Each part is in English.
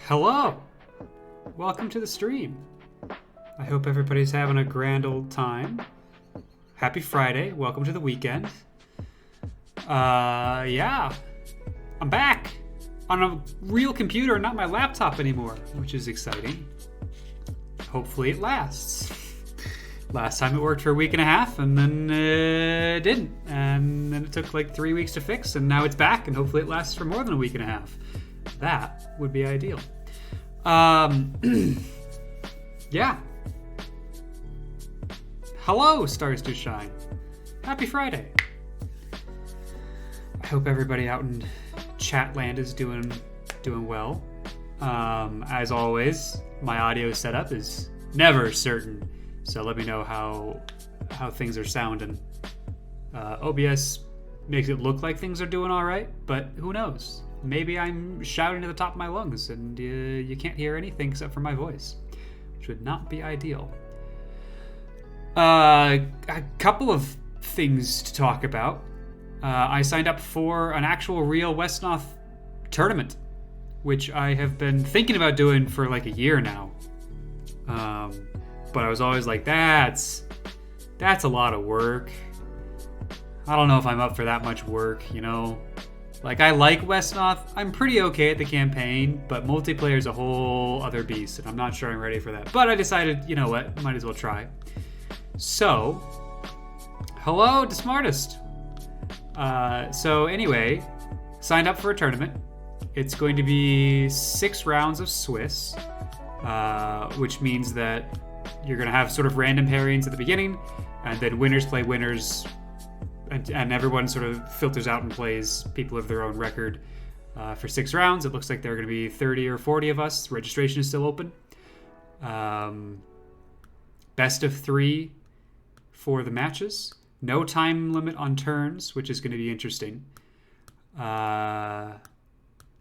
Hello! Welcome to the stream. I hope everybody's having a grand old time. Happy Friday. Welcome to the weekend. Yeah. I'm back on a real computer, not my laptop anymore, which is exciting. Hopefully it lasts. Last time it worked for a week and a half, and then it didn't. And then it took like 3 weeks to fix, and now it's back, and hopefully it lasts for more than a week and a half. That would be ideal. Yeah. Hello, Stars Do Shine. Happy Friday. I hope everybody out in Chatland is doing well. As always, my audio setup is never certain, so let me know how things are sounding. OBS makes it look like things are doing all right, but who knows? Maybe I'm shouting to the top of my lungs and you can't hear anything except for my voice, which would not be ideal. A couple of things to talk about. I signed up for an actual real Wesnoth tournament, which I have been thinking about doing for like a year now. But I was always like, that's a lot of work. I don't know if I'm up for that much work, you know? Like, I like Wesnoth. I'm pretty okay at the campaign, but multiplayer is a whole other beast, and I'm not sure I'm ready for that. But I decided, you know what, might as well try. So, hello to Smartest. So anyway, signed up for a tournament. It's going to be 6 rounds of Swiss, which means that you're going to have sort of random pairings at the beginning, and then winners play winners, and everyone sort of filters out and plays people of their own record for 6 rounds. It looks like there are going to be 30 or 40 of us. Registration is still open. Best of 3 for the matches. No time limit on turns, which is going to be interesting. And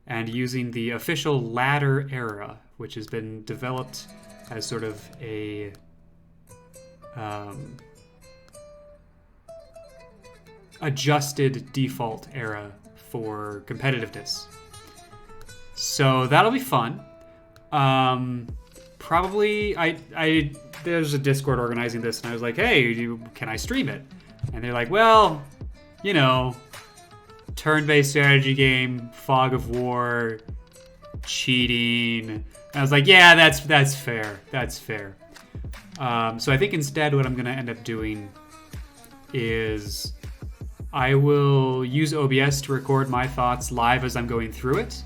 using the official ladder era, which has been developed as sort of a adjusted default era for competitiveness. So that'll be fun. Probably there's a Discord organizing this, and I was like, hey, can I stream it? And they're like, well, you know, turn-based strategy game, fog of war, cheating. And I was like, yeah, that's fair. That's fair. So I think instead what I'm going to end up doing is I will use OBS to record my thoughts live as I'm going through it.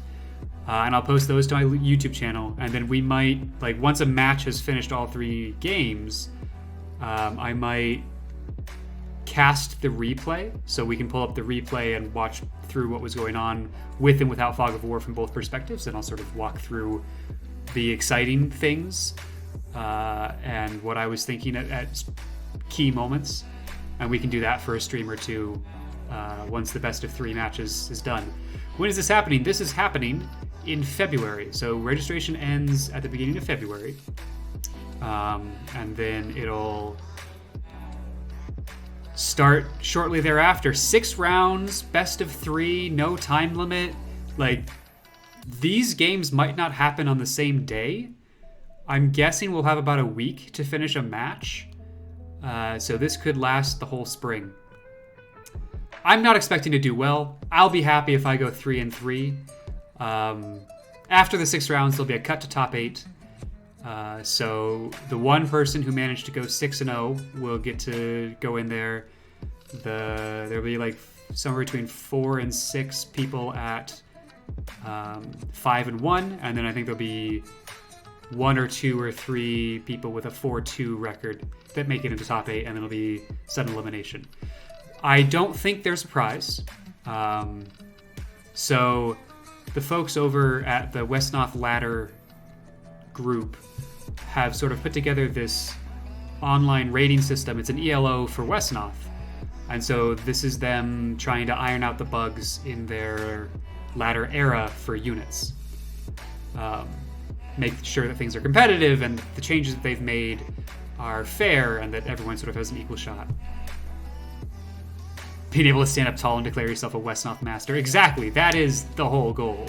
And I'll post those to my YouTube channel. And then we might, like, once a match has finished all 3 games, I might cast the replay so we can pull up the replay and watch through what was going on with and without Fog of War from both perspectives. And I'll sort of walk through the exciting things and what I was thinking at key moments. And we can do that for a stream or two once the best of 3 matches is done. When is this happening? This is happening in February. So registration ends at the beginning of February. And then it'll start shortly thereafter. 6 rounds, best of 3, no time limit. Like, these games might not happen on the same day. I'm guessing we'll have about a week to finish a match. So this could last the whole spring. I'm not expecting to do well. I'll be happy if I go 3-3. After the 6 rounds, there'll be a cut to top 8. So the one person who managed to go 6-0 will get to go in there. There'll be like somewhere between 4 and 6 people at 5-1, and then I think there'll be 1 or 2 or 3 people with a 4-2 record that make it into top 8, and then it'll be sudden elimination. I don't think there's a prize. So the folks over at the Wesnoth Ladder group have sort of put together this online rating system. It's an ELO for Wesnoth. And so this is them trying to iron out the bugs in their ladder era for units. Make sure that things are competitive and the changes that they've made are fair and that everyone sort of has an equal shot. Being able to stand up tall and declare yourself a Wesnoth master. Exactly, that is the whole goal.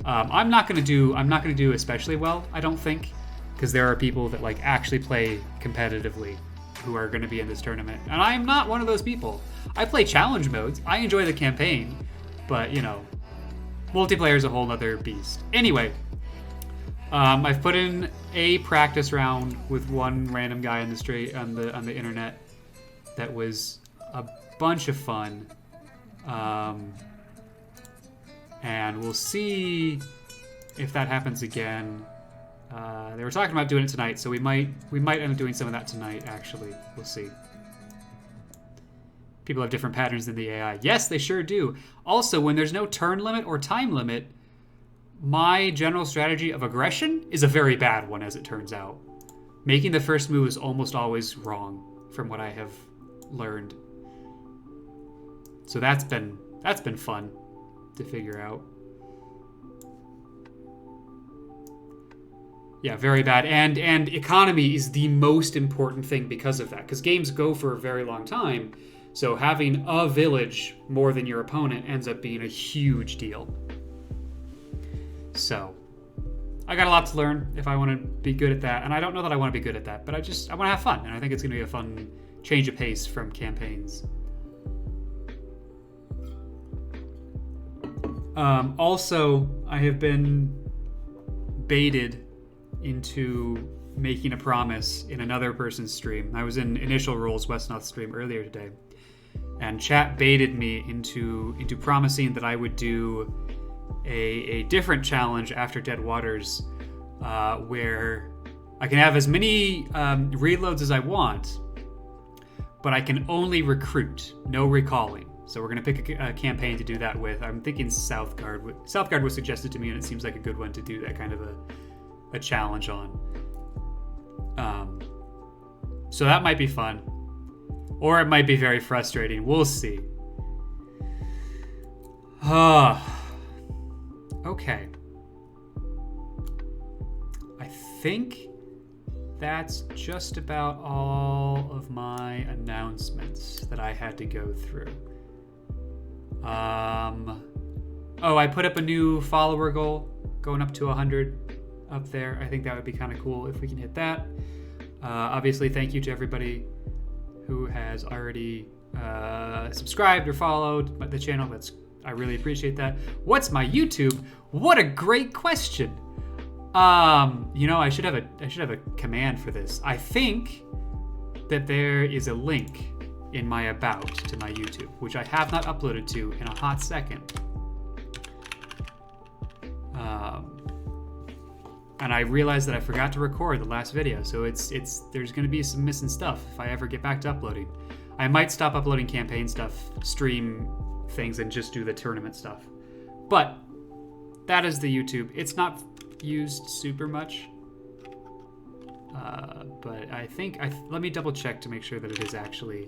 I'm not gonna do especially well, I don't think, because there are people that like actually play competitively who are going to be in this tournament, and I'm not one of those people. I play challenge modes. I enjoy the campaign, but you know, multiplayer is a whole other beast. Anyway, I've put in a practice round with one random guy on the internet that was a bunch of fun, and we'll see if that happens again. They were talking about doing it tonight, so we might end up doing some of that tonight, actually. We'll see. People have different patterns than the AI. Yes, they sure do. Also, when there's no turn limit or time limit, my general strategy of aggression is a very bad one, as it turns out. Making the first move is almost always wrong, from what I have learned. So that's been fun to figure out. Yeah, very bad. And economy is the most important thing because of that. Because games go for a very long time. So having a village more than your opponent ends up being a huge deal. So I got a lot to learn if I want to be good at that. And I don't know that I want to be good at that. But I want to have fun. And I think it's going to be a fun change of pace from campaigns. Also, I have been baited into making a promise in another person's stream. I was in Initial Rules Wesnoth stream earlier today, and chat baited me into promising that I would do a different challenge after Dead Waters, where I can have as many reloads as I want, but I can only recruit, no recalling. So we're going to pick a campaign to do that with. I'm thinking Southguard. Southguard was suggested to me, and it seems like a good one to do that kind of a challenge on. So that might be fun. Or it might be very frustrating. We'll see. Okay. I think that's just about all of my announcements that I had to go through. Oh, I put up a new follower goal, going up to 100 up there. I think that would be kind of cool if we can hit that. Obviously, thank you to everybody who has already subscribed or followed the channel. I really appreciate that. What's my YouTube? What a great question. You know, I should have a command for this. I think that there is a link in my about to my YouTube, which I have not uploaded to in a hot second. And I realized that I forgot to record the last video, so there's going to be some missing stuff if I ever get back to uploading. I might stop uploading campaign stuff, stream things, and just do the tournament stuff. But that is the YouTube. It's not used super much, but I think let me double check to make sure that it is actually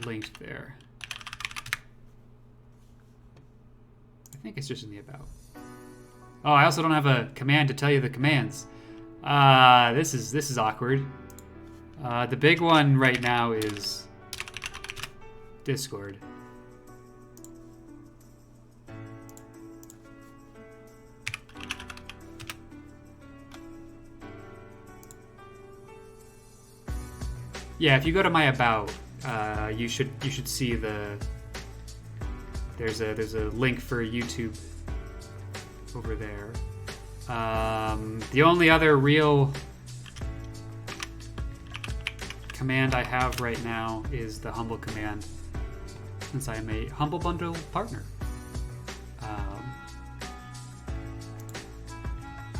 linked there. I think it's just in the about. Oh, I also don't have a command to tell you the commands. This is awkward. The big one right now is Discord. Yeah, if you go to my about, you should see there's a link for YouTube over there. The only other real command I have right now is the Humble command, since I am a Humble Bundle partner.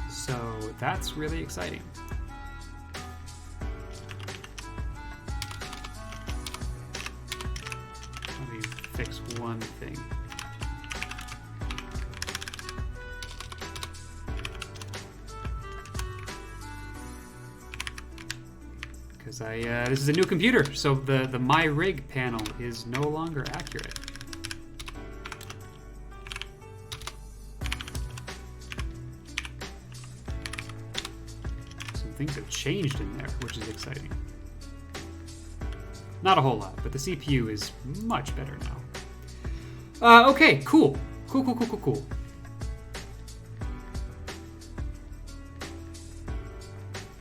So that's really exciting. Let me fix one thing. Because this is a new computer, so the My Rig panel is no longer accurate. Some things have changed in there, which is exciting. Not a whole lot, but the CPU is much better now. Okay, cool. Cool, cool, cool, cool, cool.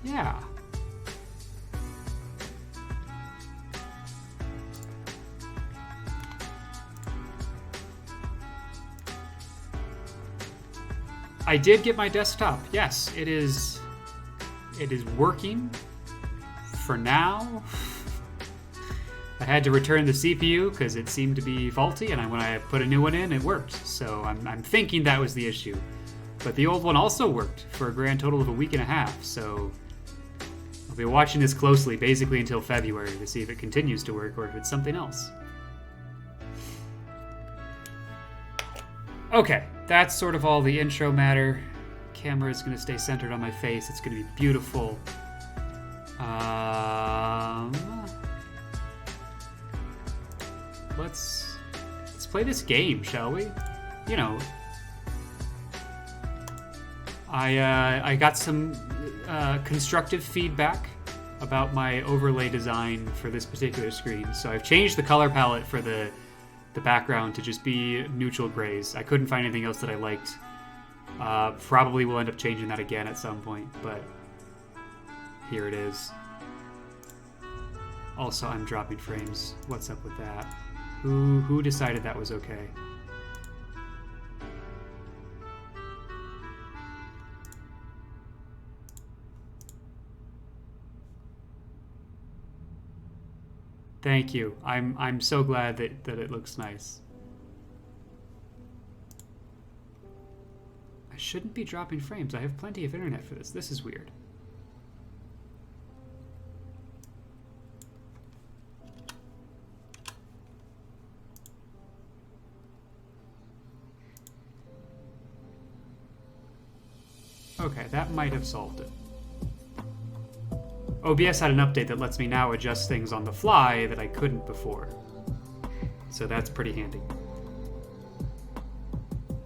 Yeah. I did get my desktop. Yes, it is working for now. I had to return the CPU because it seemed to be faulty, and when I put a new one in, it worked. So I'm thinking that was the issue. But the old one also worked for a grand total of a week and a half, so I'll be watching this closely basically until February to see if it continues to work or if it's something else. Okay, that's sort of all the intro matter. Camera is going to stay centered on my face. It's going to be beautiful. Let's play this game, shall we? You know, I got some constructive feedback about my overlay design for this particular screen, so I've changed the color palette for the background to just be neutral grays. I couldn't find anything else that I liked. Probably will end up changing that again at some point, but here it is. Also, I'm dropping frames. What's up with that? Who decided that was okay? Thank you. I'm so glad that it looks nice. I shouldn't be dropping frames. I have plenty of internet for this. This is weird. Okay, that might have solved it. OBS had an update that lets me now adjust things on the fly that I couldn't before. So that's pretty handy.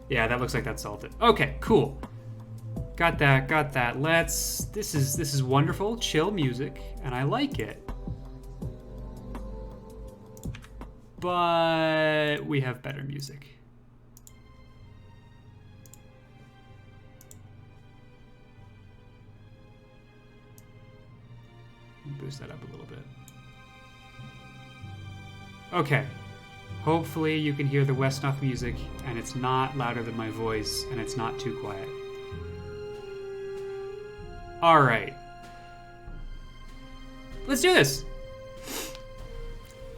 Yeah, that looks like that solved it. Okay, cool. Got that, got that. This is wonderful, chill music, and I like it. But we have better music. Boost that up a little bit. Okay. Hopefully you can hear the Wesnoth music and it's not louder than my voice and it's not too quiet. All right. Let's do this.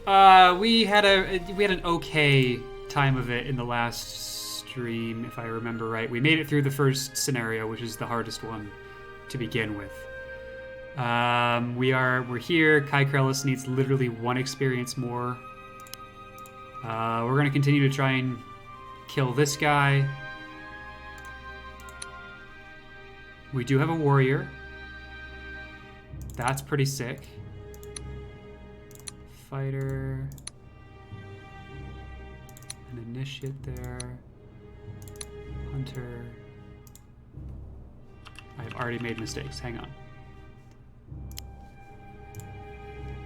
We had an okay time of it in the last stream, if I remember right. We made it through the first scenario, which is the hardest one to begin with. We're here. Kai Krellis needs literally one experience more. We're gonna continue to try and kill this guy. We do have a warrior. That's pretty sick. Fighter. An initiate there. Hunter. I've already made mistakes. Hang on.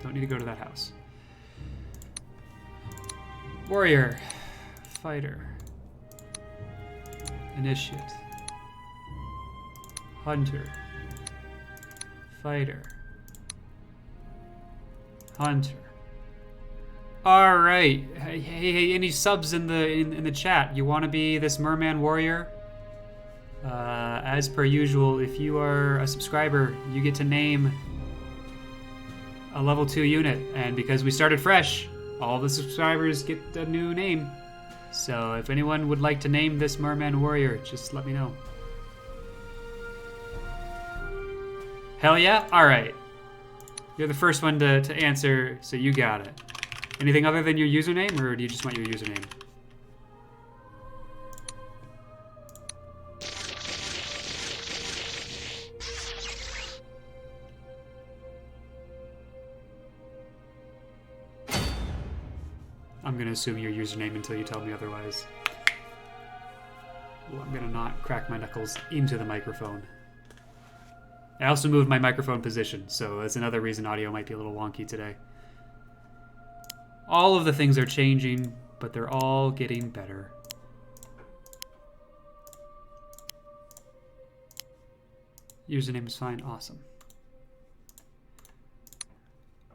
Don't need to go to that house. Warrior. Fighter. Initiate. Hunter. Fighter. Hunter. All right. Hey, any subs in the chat? You want to be this merman warrior? As per usual, if you are a subscriber, you get to name a level 2 unit, and because we started fresh, all the subscribers get a new name. So if anyone would like to name this merman warrior, just let me know. Hell yeah? Alright. You're the first one to answer, so you got it. Anything other than your username, or do you just want your username? I'm gonna assume your username until you tell me otherwise. Well, I'm gonna not crack my knuckles into the microphone. I also moved my microphone position, so that's another reason audio might be a little wonky today. All of the things are changing, but they're all getting better. Username is fine. Awesome.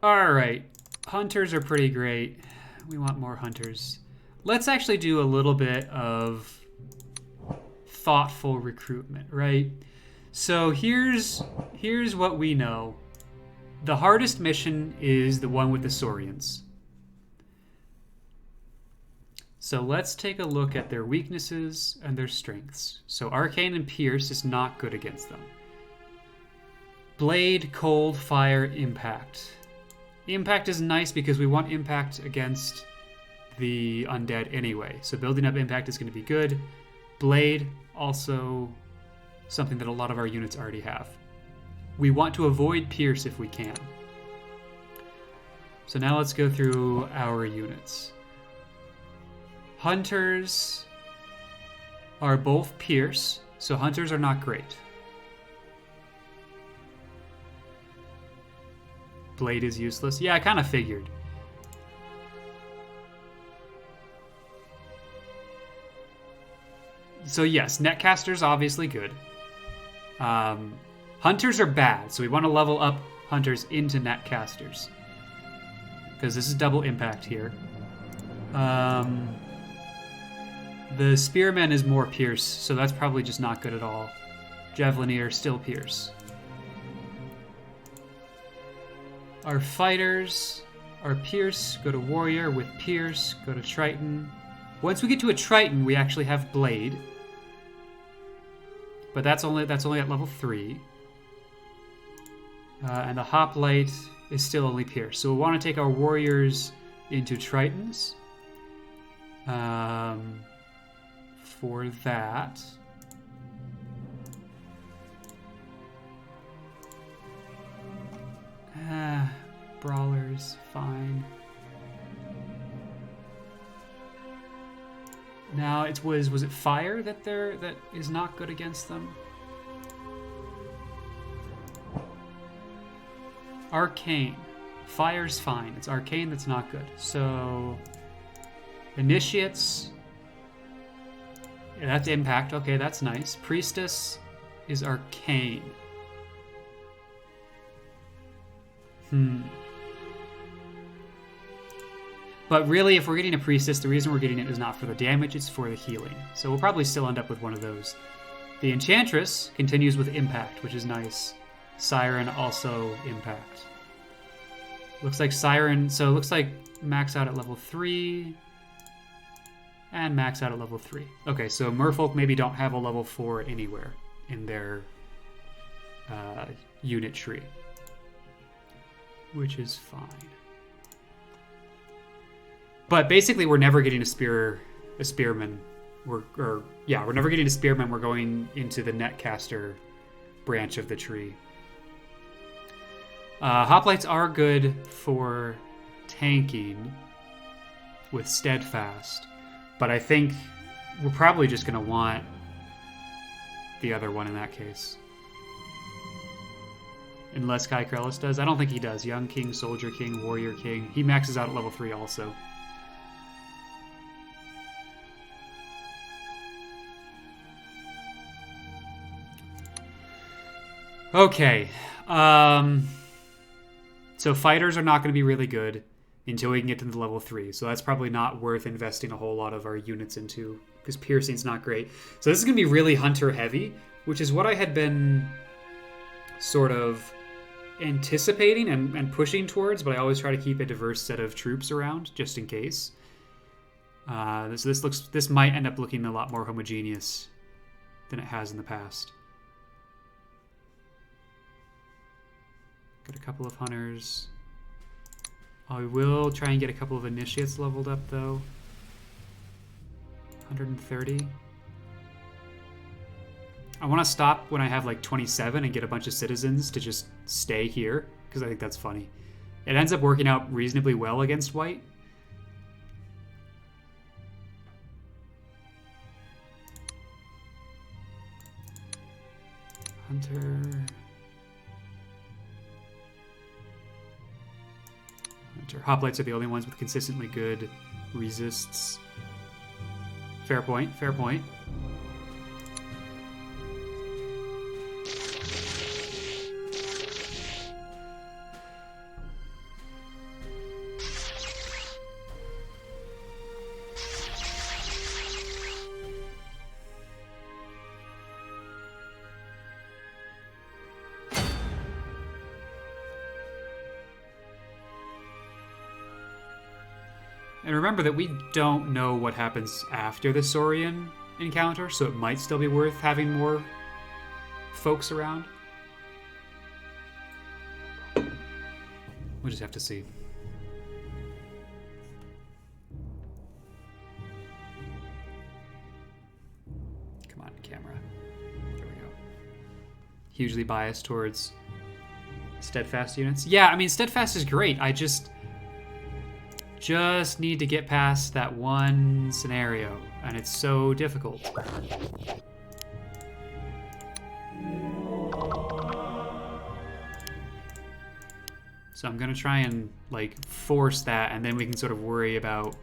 All right. Hunters are pretty great. We want more hunters. Let's actually do a little bit of thoughtful recruitment, right? So here's what we know. The hardest mission is the one with the Saurians. So let's take a look at their weaknesses and their strengths. So Arcane and Pierce is not good against them. Blade, Cold, Fire, Impact. Impact is nice because we want Impact against the undead anyway. So building up Impact is going to be good. Blade, also something that a lot of our units already have. We want to avoid Pierce if we can. So now let's go through our units. Hunters are both Pierce, so Hunters are not great. Blade is useless. Yeah, I kind of figured. So yes, Netcaster's obviously good. Hunters are bad, so we want to level up Hunters into Netcasters. Because this is double impact here. The Spearman is more Pierce, so that's probably just not good at all. Javelineer, still Pierce. Our fighters are Pierce, go to Warrior with Pierce, go to Triton. Once we get to a Triton, we actually have Blade. But that's only at level 3. And the Hoplite is still only Pierce. So we want to take our Warriors into Tritons. For that. Brawlers, fine. Now was it fire that is not good against them? Arcane. Fire's fine. It's arcane that's not good. So initiates. Yeah, that's impact. Okay, that's nice. Priestess is arcane. But really, if we're getting a Priestess, the reason we're getting it is not for the damage, it's for the healing. So we'll probably still end up with one of those. The Enchantress continues with Impact, which is nice. Siren also Impact. Looks like Siren, so it looks like max out at level 3. And max out at level 3. Okay, so Merfolk maybe don't have a level 4 anywhere in their unit tree. Which is fine. But basically, we're never getting a spearman. We're never getting a spearman. We're going into the Netcaster branch of the tree. Hoplites are good for tanking with Steadfast, but I think we're probably just going to want the other one in that case. Unless Kai Krellis does. I don't think he does. Young King, Soldier King, Warrior King. He maxes out at level 3 also. Okay. So fighters are not going to be really good until we can get to the level 3. So that's probably not worth investing a whole lot of our units into, because piercing's not great. So this is going to be really hunter heavy, which is what I had been sort of anticipating and pushing towards, but I always try to keep a diverse set of troops around just in case. This might end up looking a lot more homogeneous than it has in the past. Got a couple of hunters. I will try and get a couple of initiates leveled up though. 130. I want to stop when I have like 27 and get a bunch of citizens to just stay here, because I think that's funny. It ends up working out reasonably well against white. Hunter. Hoplites are the only ones with consistently good resists. Fair point, fair point. And remember that we don't know what happens after the Saurian encounter, so it might still be worth having more folks around. We'll just have to see. Come on, camera. There we go. Hugely biased towards steadfast units. Yeah, I mean, steadfast is great. I just need to get past that one scenario, and it's so difficult. So I'm gonna try and like force that, and then we can sort of worry about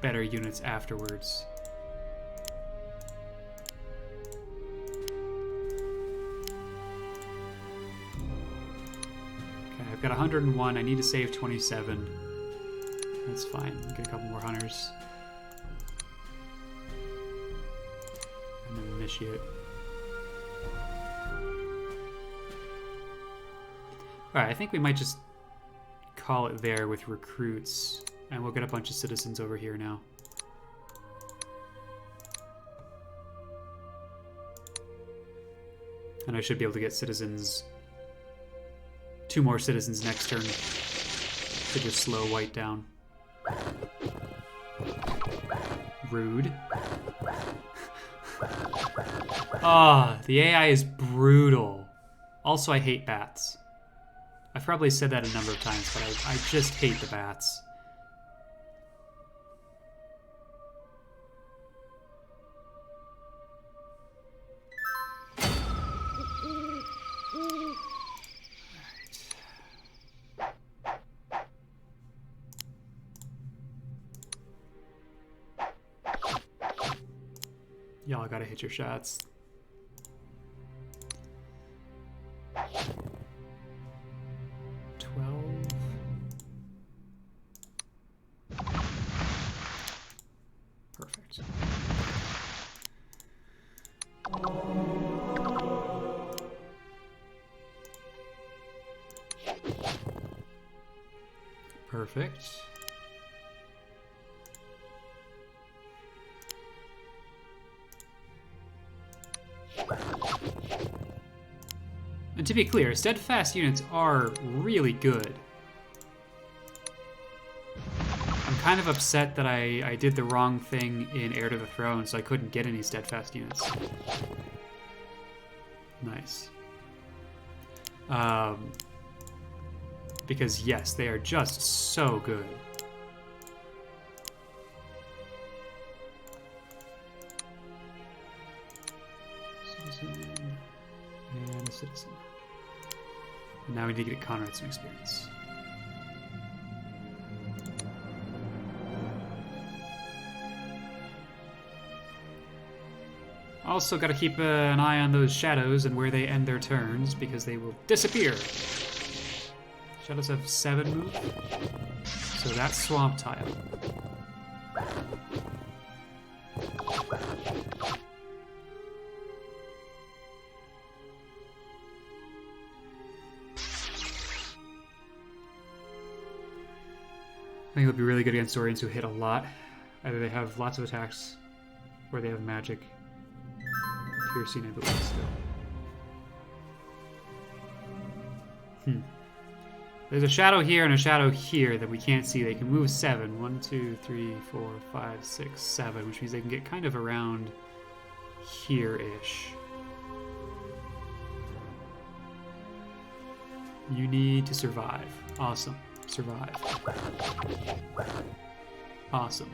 better units afterwards. Okay, I've got 101. I need to save 27. That's fine. Get a couple more hunters. And then initiate. Alright, I think we might just call it there with recruits, and we'll get a bunch of citizens over here now. And I should be able to get citizens, 2 more citizens next turn to just slow white down. Rude. Ah, the AI is brutal. Also, I hate bats. I've probably said that a number of times, but I just hate the bats. Y'all gotta hit your shots. Perfect. Perfect. And to be clear, steadfast units are really good. I'm kind of upset that I did the wrong thing in Heir to the Throne, so I couldn't get any steadfast units. Nice. Because yes, they are just so good. Citizen and a citizen. And now we need to get Conrad some experience. Also got to keep an eye on those shadows and where they end their turns, because they will disappear. Shadows have 7 move, so that's swamp tile. I think it'll be really good against Saurians who hit a lot. Either they have lots of attacks, or they have magic. Piercing, I believe, still. There's a shadow here and a shadow here that we can't see. They can move 7. 1, 2, 3, 4, 5, 6, 7, which means they can get kind of around here-ish. You need to survive. Awesome. Survive. Awesome.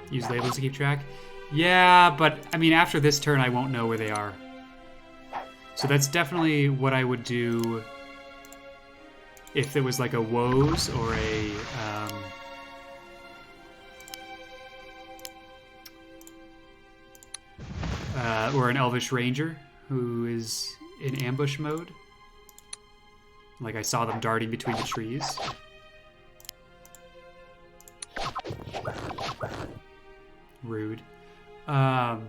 Use labels to keep track. Yeah, but I mean, after this turn, I won't know where they are. So that's definitely what I would do if it was like a Woes or a or an Elvish Ranger who is in ambush mode. Like I saw them darting between the trees. Rude. But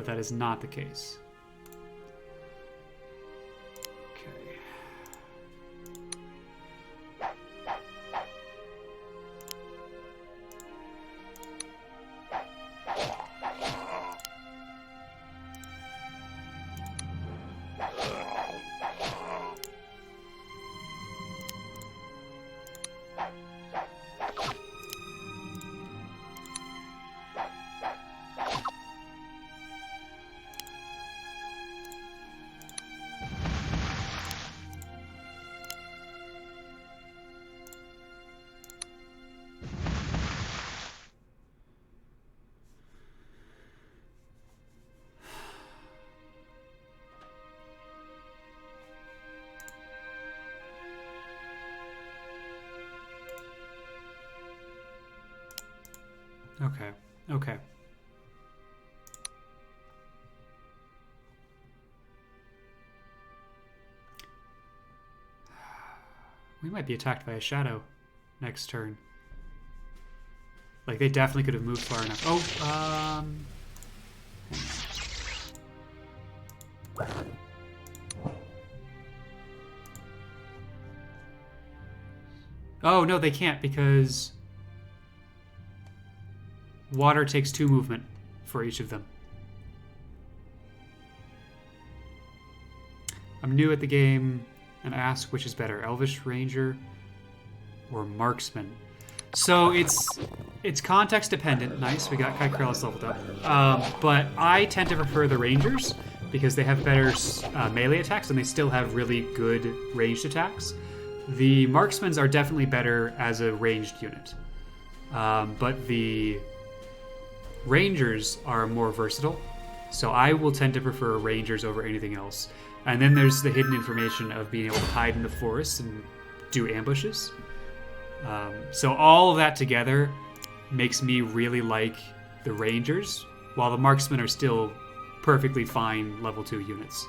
that is not the case. Okay. Okay. Okay. We might be attacked by a shadow next turn. Like, they definitely could have moved far enough. Oh, oh, no, they can't because water takes 2 movement for each of them. I'm new at the game and ask which is better, Elvish Ranger or Marksman. So it's context dependent. Nice, we got Kykrellis leveled up. But I tend to prefer the Rangers because they have better melee attacks and they still have really good ranged attacks. The Marksmans are definitely better as a ranged unit. But the Rangers are more versatile, so I will tend to prefer Rangers over anything else. And then there's the hidden information of being able to hide in the forest and do ambushes. So all of that together makes me really like the Rangers, while the Marksmen are still perfectly fine level 2 units.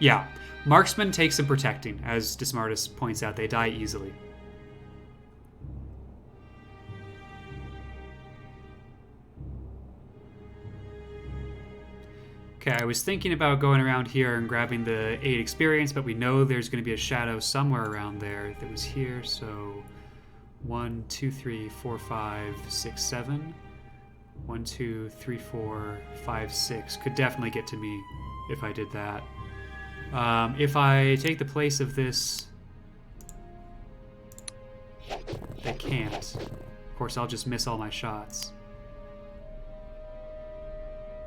Yeah, Marksman takes some protecting. As Desmartis points out, they die easily. Okay, I was thinking about going around here and grabbing the 8 experience, but we know there's going to be a shadow somewhere around there that was here, so 1, 2, 3, 4, 5, 6, 7. 1, 2, 3, 4, 5, 6. Could definitely get to me if I did that. If I take the place of this, they can't. Of course, I'll just miss all my shots.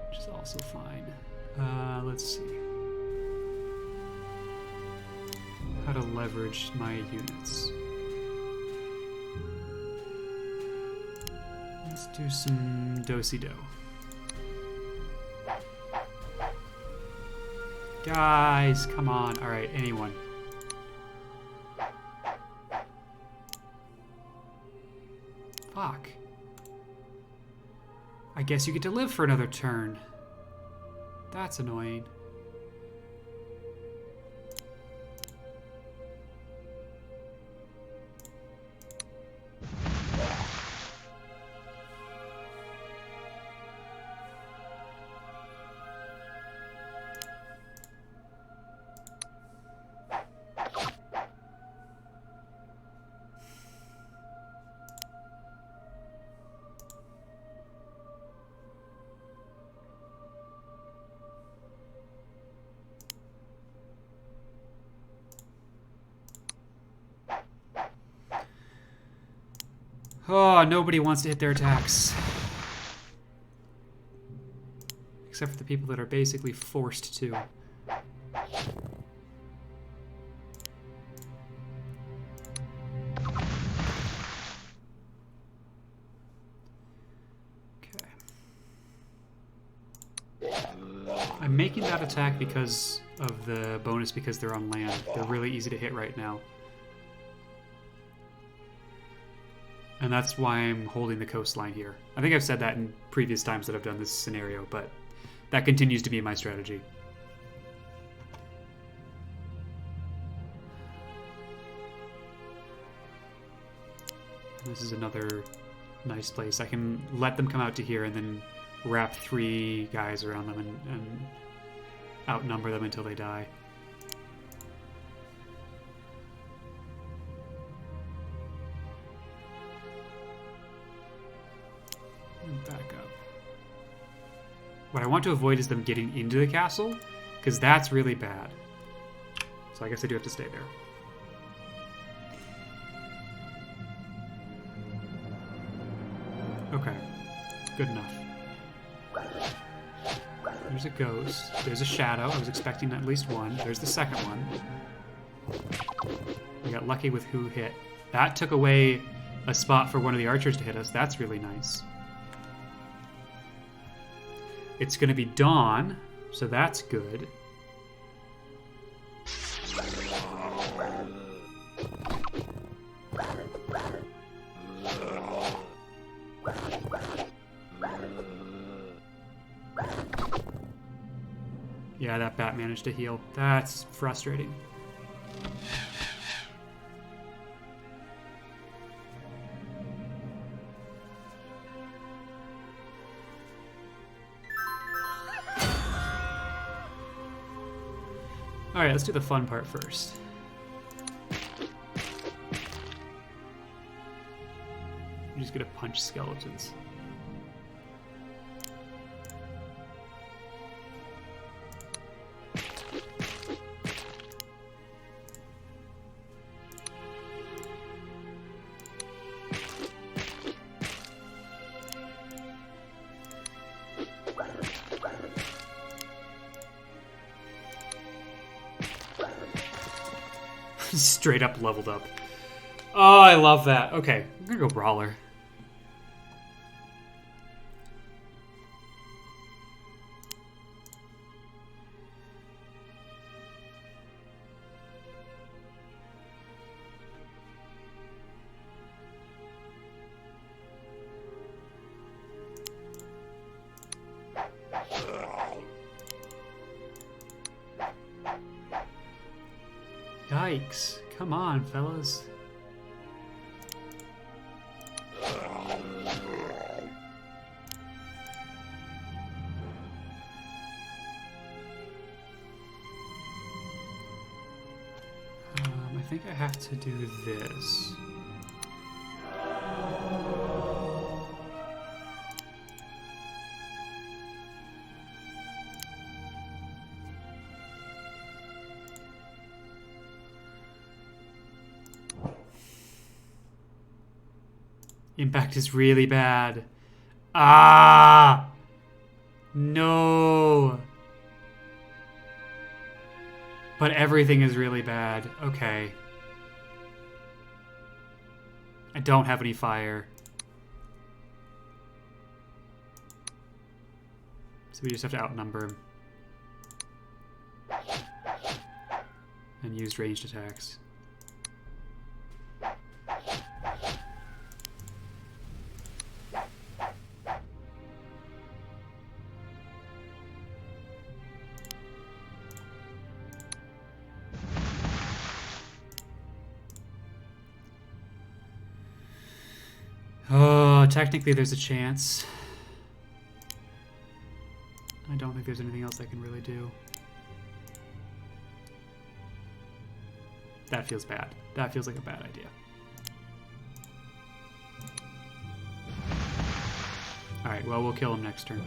Which is also fine. Let's see. How to leverage my units. Let's do some do-si-do. Guys, come on. Alright, anyone. Fuck. I guess you get to live for another turn. That's annoying. Oh, nobody wants to hit their attacks. Except for the people that are basically forced to. Okay. I'm making that attack because of the bonus because they're on land. They're really easy to hit right now. And that's why I'm holding the coastline here. I think I've said that in previous times that I've done this scenario, but that continues to be my strategy. This is another nice place. I can let them come out to here and then wrap 3 guys around them and outnumber them until they die. And back up. What I want to avoid is them getting into the castle, because that's really bad. So I guess I do have to stay there. Okay, good enough. There's a ghost. There's a shadow. I was expecting at least one. There's the second one. We got lucky with who hit. That took away a spot for one of the archers to hit us. That's really nice. It's going to be dawn, so that's good. Yeah, that bat managed to heal. That's frustrating. Alright, let's do the fun part first. I'm just gonna punch skeletons. Straight up leveled up. Oh, I love that. Okay, I'm gonna go Brawler. Yikes. Come on, fellas. I think I have to do this. Impact is really bad. Ah! No! But everything is really bad. Okay. I don't have any fire. So we just have to outnumber him. And use ranged attacks. Oh, technically there's a chance. I don't think there's anything else I can really do. That feels bad. That feels like a bad idea. Alright, well, we'll kill him next turn.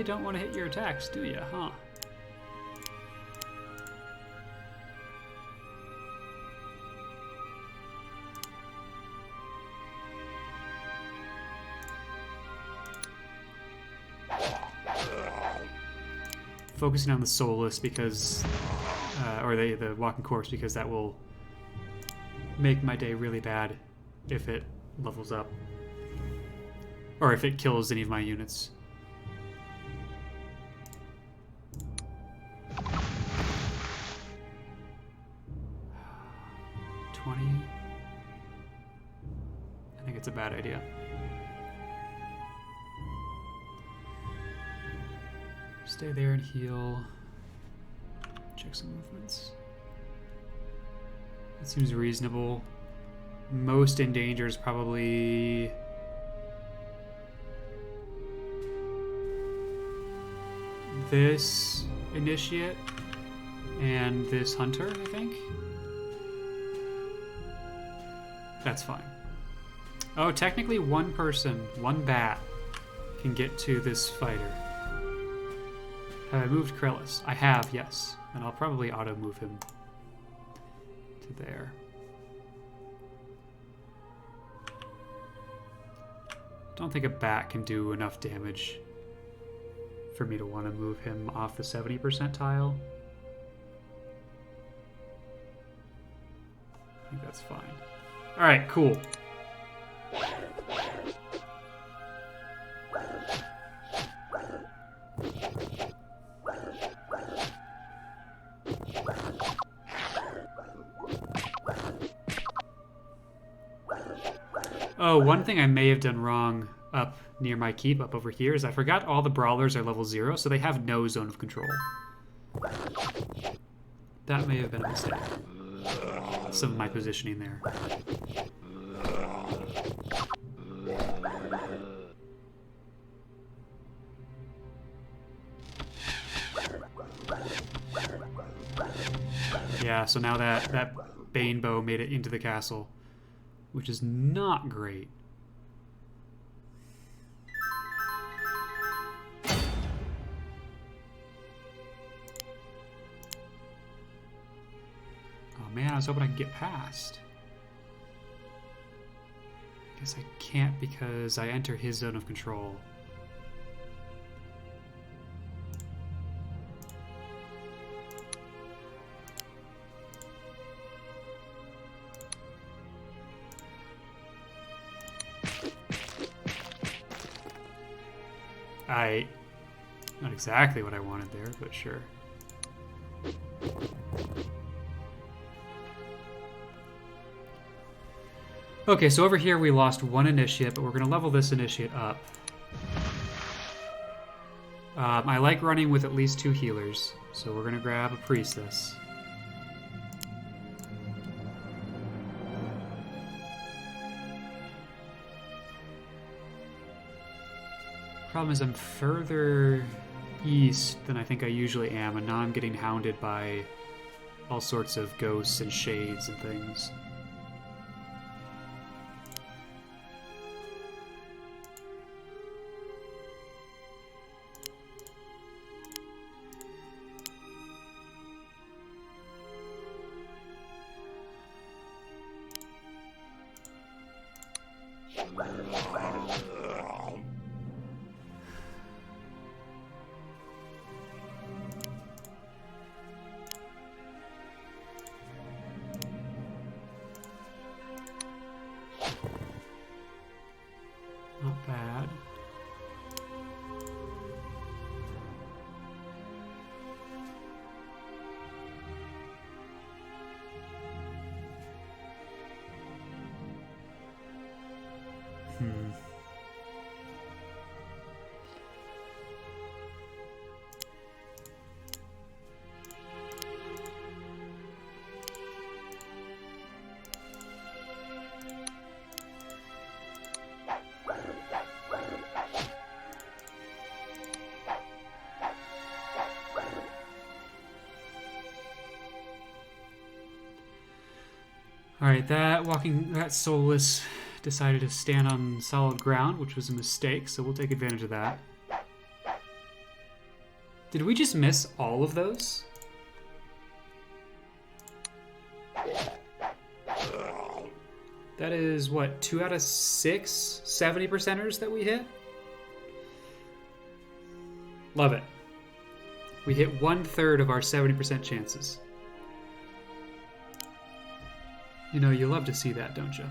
Don't want to hit your attacks, do you, huh? Focusing on the Soulless because, or the Walking Corpse, because that will make my day really bad if it levels up. Or if it kills any of my units. 20. I think it's a bad idea. Stay there and heal. Check some movements. That seems reasonable. Most in danger is probably this initiate and this hunter, I think. That's fine. Oh, technically one person, one bat, can get to this fighter. Have I moved Krellis? I have, yes. And I'll probably auto-move him to there. Don't think a bat can do enough damage for me to want to move him off the 70% tile. I think that's fine. Alright, cool. Oh, one thing I may have done wrong up near my keep up over here is I forgot all the brawlers are level 0, so they have no zone of control. That may have been a mistake. Some of my positioning there. Yeah, so now that Bane bow made it into the castle, which is not great. Oh man, I was hoping I could get past. I guess I can't because I enter his zone of control. Not exactly what I wanted there, but sure. Okay, so over here we lost one initiate, but we're going to level this initiate up. I like running with at least 2 healers, so we're going to grab a priestess. Problem is I'm further east than I think I usually am, and now I'm getting hounded by all sorts of ghosts and shades and things. Not bad. Alright, that soulless decided to stand on solid ground, which was a mistake, so we'll take advantage of that. Did we just miss all of those? That is, what, 2 out of 6 70%ers that we hit? Love it. We hit 1/3 of our 70% chances. You know, you love to see that, don't you?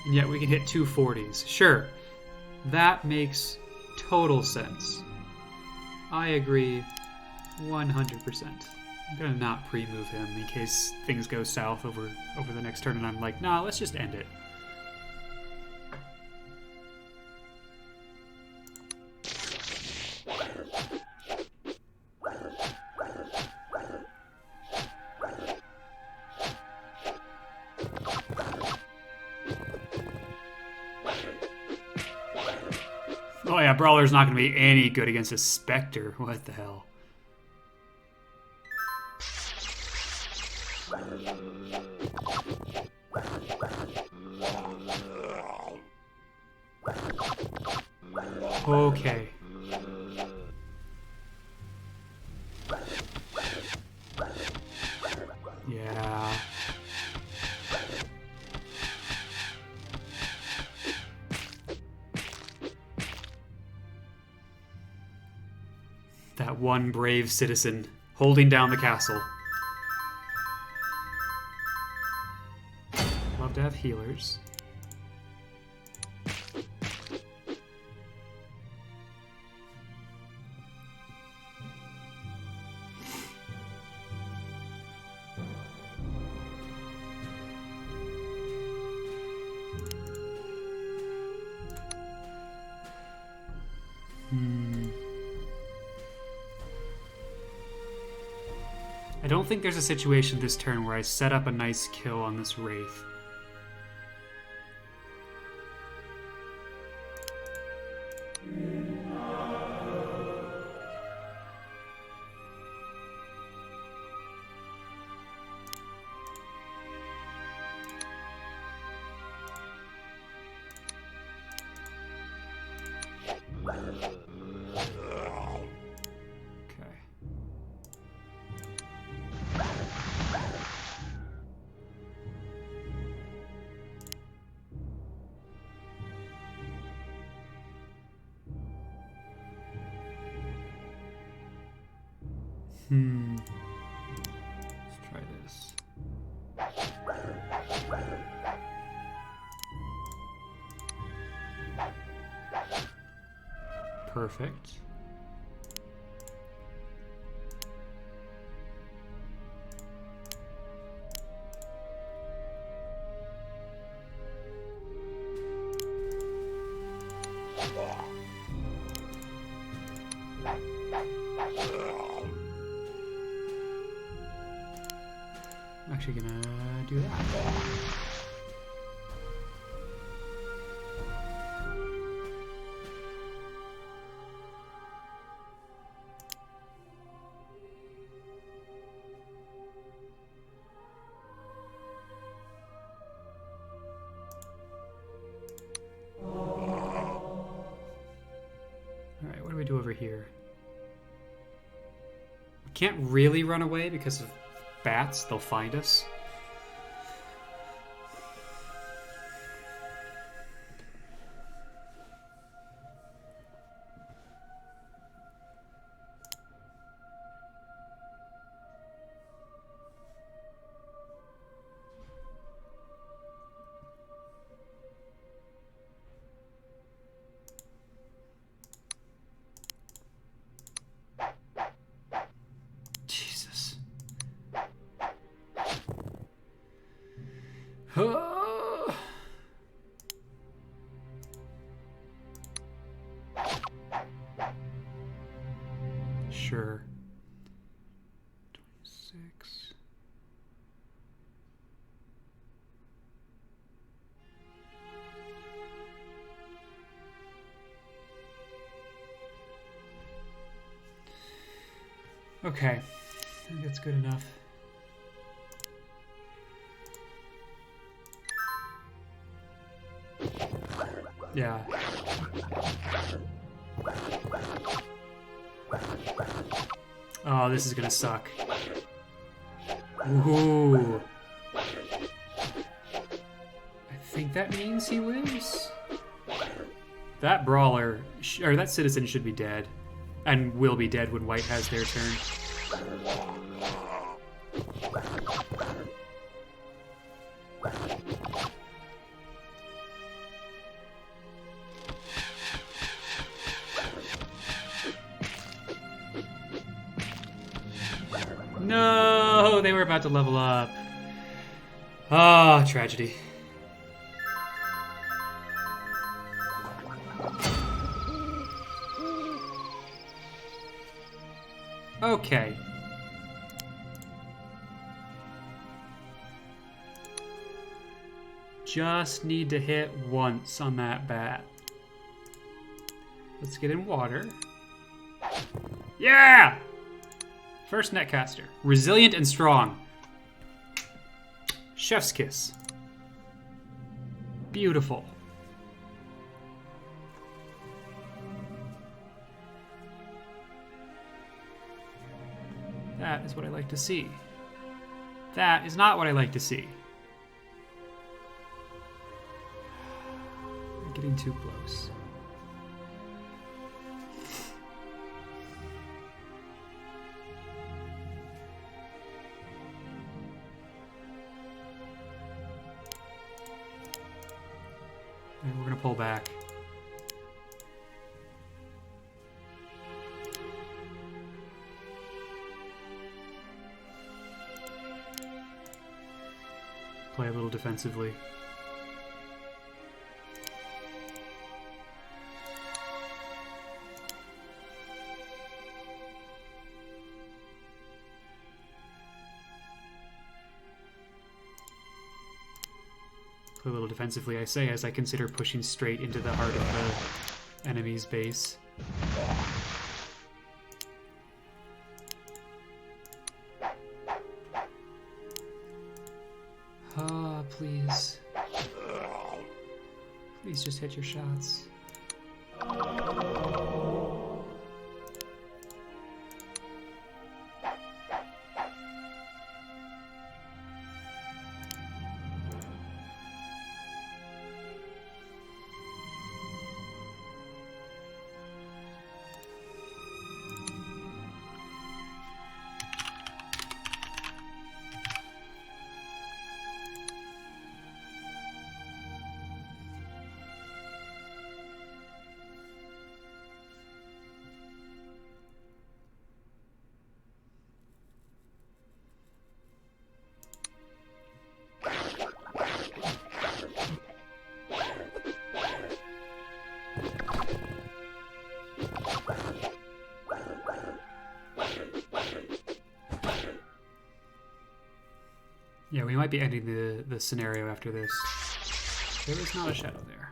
And yet we can hit 2 40s. Sure, that makes total sense. I agree 100%. I'm gonna not pre-move him in case things go south over the next turn, and I'm like, nah, let's just end it. Oh yeah, Brawler's not gonna be any good against a Spectre. What the hell? Okay. Yeah. That one brave citizen holding down the castle. Love to have healers. I don't think there's a situation this turn where I set up a nice kill on this Wraith. Let's try this. Perfect. I'm actually gonna do that. Alright, what do we do over here? We can't really run away because of bats, they'll find us. Sure. 26. Okay, I think that's good enough. Yeah. Oh, this is gonna suck. Ooh. I think that means he wins. That brawler, or that citizen should be dead. And will be dead when white has their turn. No, they were about to level up. Ah, tragedy. Okay. Just need to hit once on that bat. Let's get in water. Yeah! First netcaster. Resilient and strong. Chef's kiss. Beautiful. That is what I like to see. That is not what I like to see. We're getting too close. And we're gonna pull back. Play a little defensively. Play a little defensively, I say, as I consider pushing straight into the heart of the enemy's base. Ah, please. Please just hit your shots. Yeah, we might be ending the scenario after this. There is not a shadow there.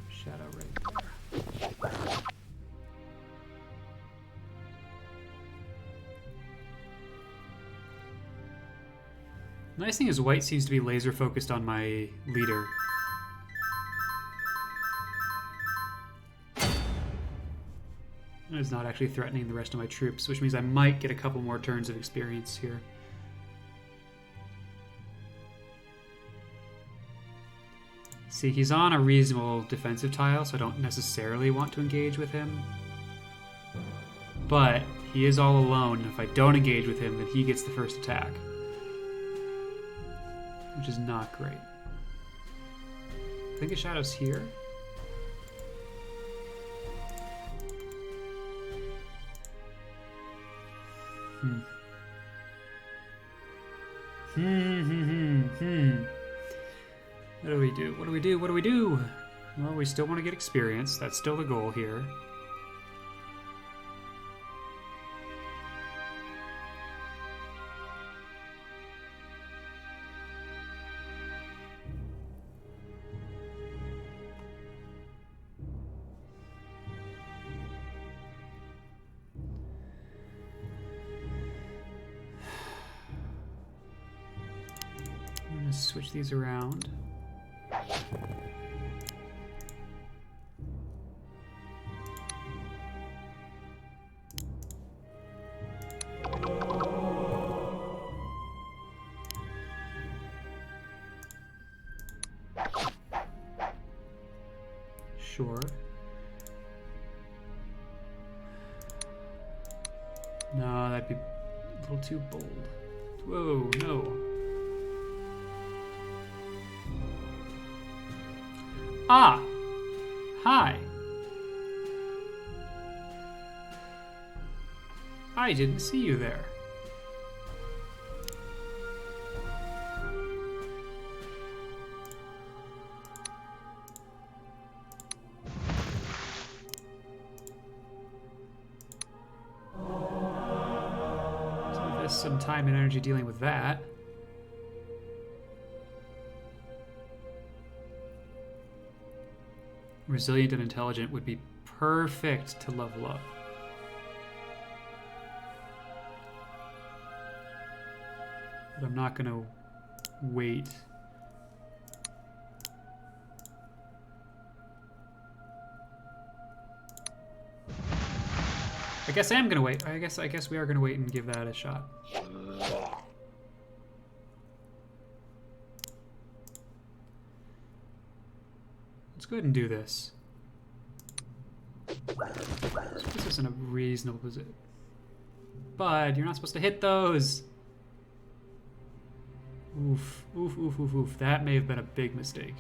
Shadow right there. Nice thing is white seems to be laser focused on my leader. It's not actually threatening the rest of my troops, which means I might get a couple more turns of experience here. See, he's on a reasonable defensive tile, so I don't necessarily want to engage with him. But he is all alone, and if I don't engage with him, then he gets the first attack. Which is not great. I think a shadow's here. What do we do? What do we do? What do we do? Well, we still want to get experience. That's still the goal here. Switch these around. Sure. No, that'd be a little too bold. Whoa, no. Ah! Hi. I didn't see you there. So there's some time and energy dealing with that. Resilient and intelligent would be perfect to level up. But I'm not gonna wait. I guess I am gonna wait. I guess we are gonna wait and give that a shot. Let's go ahead and do this. Let's put this in a reasonable position. Bud, you're not supposed to hit those. Oof, oof, oof, oof, oof. That may have been a big mistake.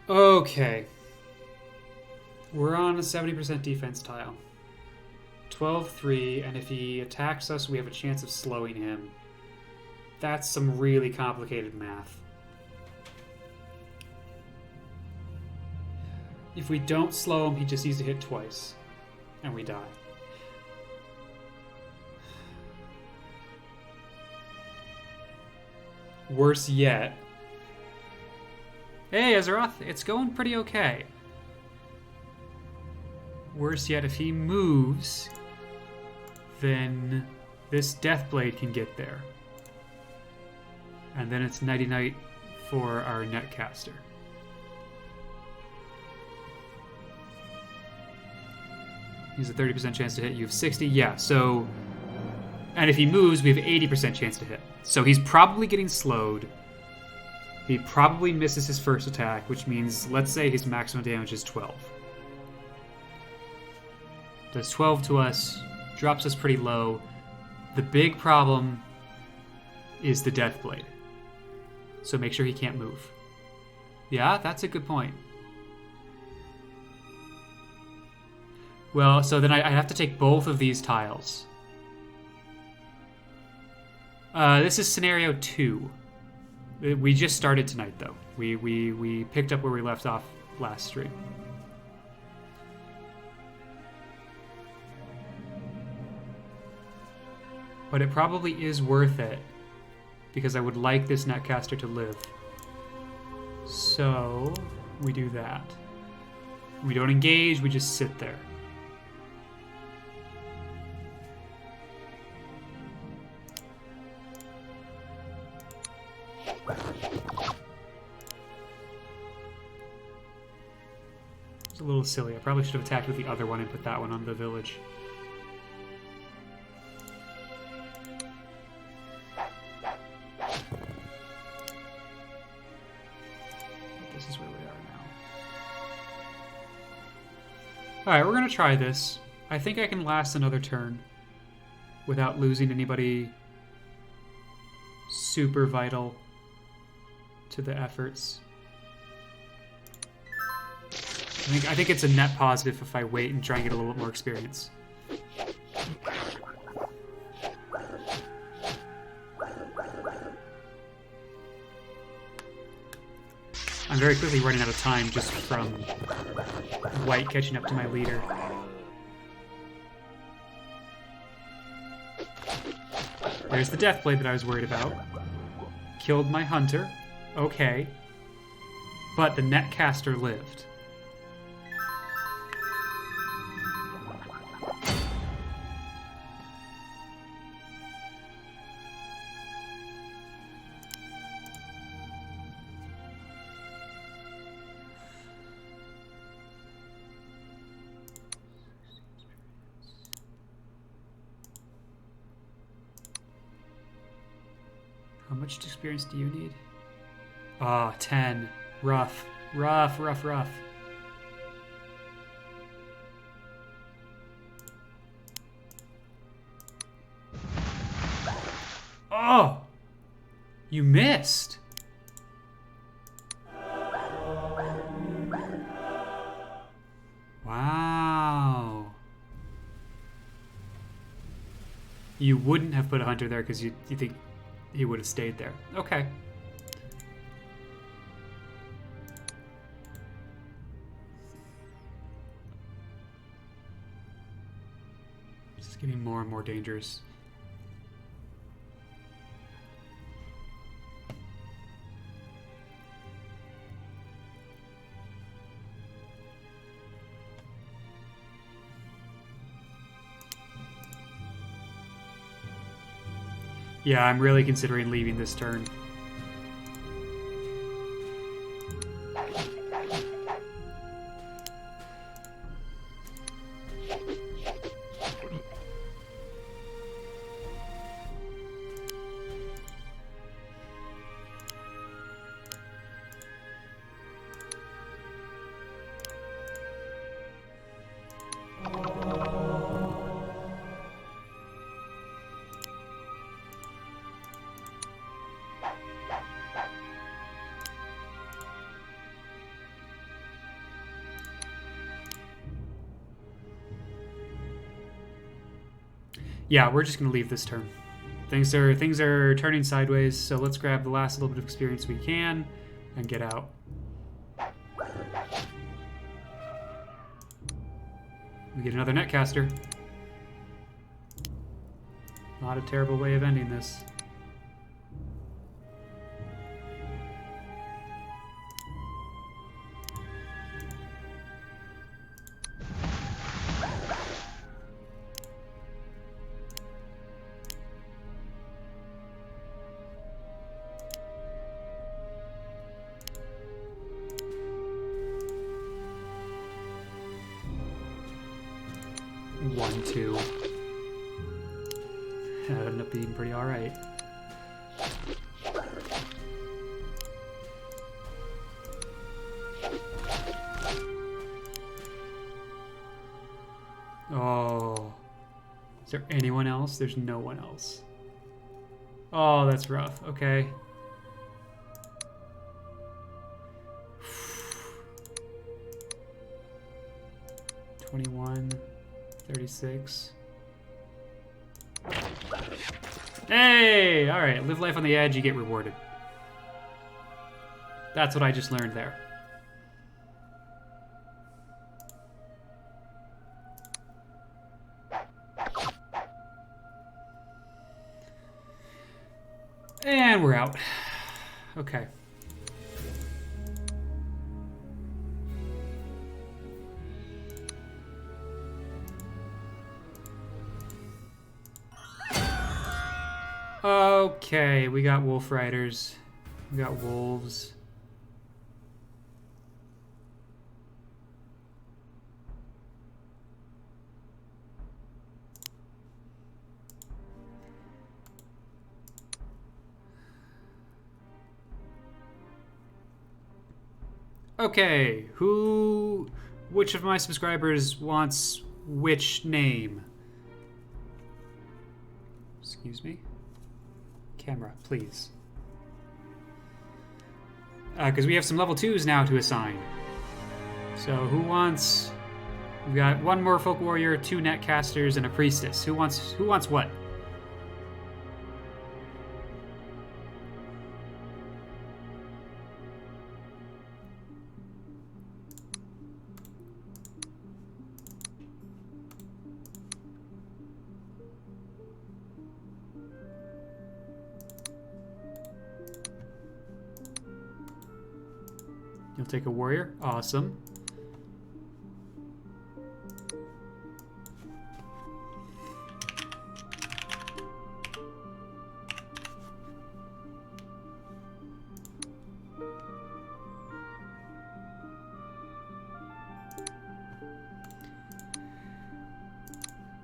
Okay. We're on a 70% defense tile. 12-3, and if he attacks us, we have a chance of slowing him. That's some really complicated math. If we don't slow him, he just needs to hit twice, and we die. Worse yet. Hey, Azeroth, it's going pretty okay. Worse yet, if he moves, then this Deathblade can get there. And then it's nighty-night for our Netcaster. He's a 30% chance to hit. You have 60. Yeah, so... And if he moves, we have 80% chance to hit. So he's probably getting slowed. He probably misses his first attack, which means, let's say his maximum damage is 12. Does 12 to us, drops us pretty low. The big problem is the Deathblade. So make sure he can't move. Yeah, that's a good point. Well, so then I have to take both of these tiles. This is scenario 2. We just started tonight, though. We picked up where we left off last stream. But it probably is worth it, because I would like this Netcaster to live. So, we do that. We don't engage, we just sit there. It's a little silly. I probably should have attacked with the other one and put that one on the village. This is where we are now. Alright, we're going to try this. I think I can last another turn without losing anybody super vital to the efforts. I think it's a net positive if I wait and try and get a little bit more experience. I'm very quickly running out of time just from white catching up to my leader. There's the Deathblade that I was worried about. Killed my hunter. Okay. But the Netcaster lived. How much experience do you need? Ah, 10. Rough. Rough, rough, rough. Oh! You missed! Wow. You wouldn't have put a hunter there because you think he would have stayed there. Okay. This is getting more and more dangerous. Yeah, I'm really considering leaving this turn. Yeah, we're just gonna leave this turn. Things are turning sideways, so let's grab the last little bit of experience we can and get out. We get another netcaster. Not a terrible way of ending this. Two. That ended up being pretty alright. Oh. Is there anyone else? There's no one else. Oh, that's rough. Okay. $21. 36. Hey! Alright, live life on the edge, you get rewarded. That's what I just learned there. And we're out. Okay. Okay, we got wolf riders. We got wolves. Okay, which of my subscribers wants which name? Excuse me? Camera, please. Because we have some level 2s now to assign. So who wants... We've got one more folk warrior, 2 netcasters, and a priestess. Who wants what? You'll take a warrior? Awesome.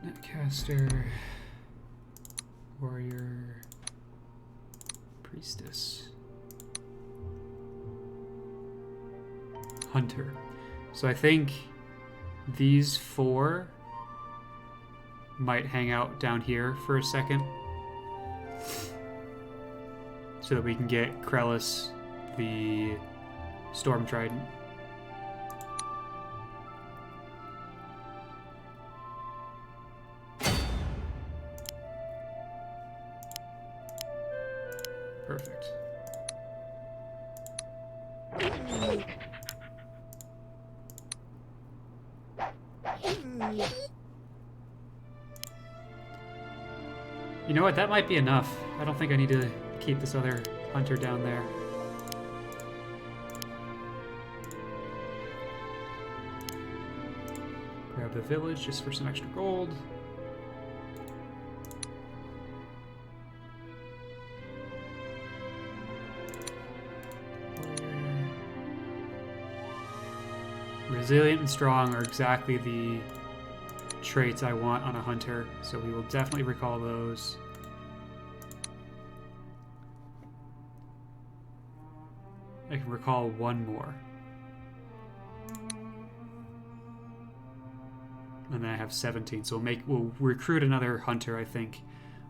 Netcaster, warrior, priestess. Hunter. So I think these 4 might hang out down here for a second. so that we can get Krellis the Storm Trident. Perfect. You know what? That might be enough. I don't think I need to keep this other hunter down there. Grab the village just for some extra gold. Resilient and strong are exactly the traits I want on a hunter, so we will definitely recall those. I can recall one more. And then I have 17, so we'll recruit another hunter, I think.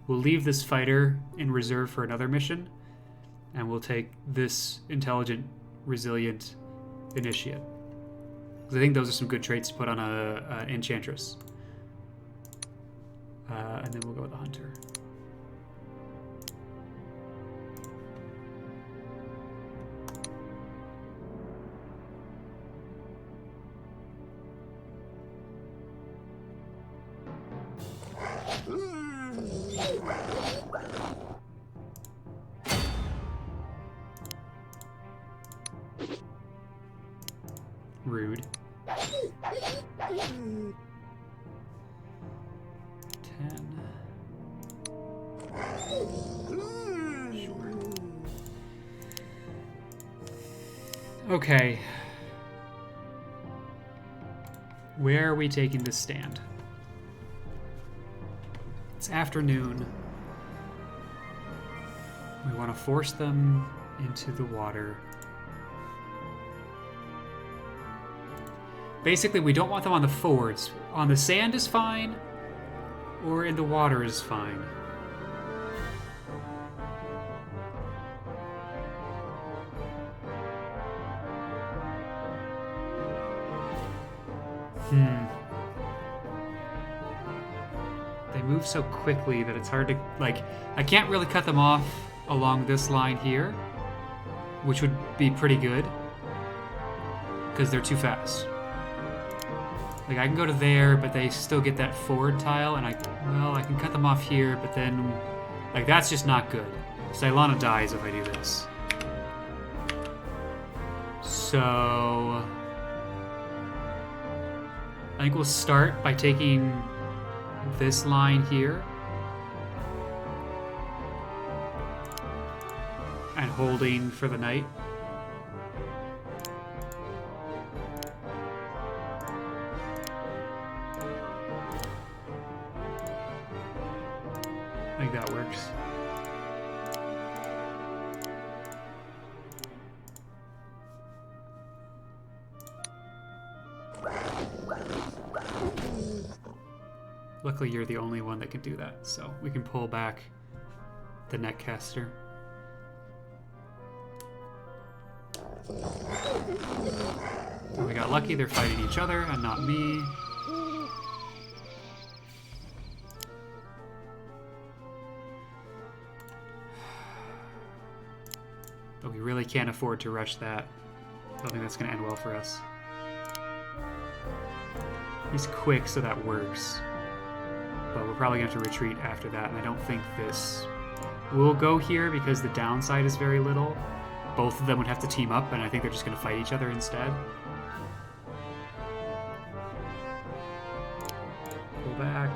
We'll leave this fighter in reserve for another mission, and we'll take this intelligent, resilient initiate. Because I think those are some good traits to put on a enchantress. And then we'll go with the hunter. Rude. 10. Sure. Okay. Where are we taking this stand? It's afternoon. We want to force them into the water. Basically, we don't want them on the forwards. On the sand is fine, or in the water is fine. They move so quickly that it's hard to, like, I can't really cut them off along this line here, which would be pretty good, because they're too fast. Like, I can go to there, but they still get that forward tile, and I can cut them off here, but then, like, that's just not good. Cylana dies if I do this. So I think we'll start by taking this line here and holding for the night. I think that works. Luckily, you're the only one that can do that, so we can pull back the netcaster. And we got lucky, they're fighting each other and not me. But we really can't afford to rush that. I don't think that's going to end well for us. He's quick, so that works. But we're probably going to have to retreat after that, and I don't think this will go here because the downside is very little. Both of them would have to team up, and I think they're just going to fight each other instead. Pull back.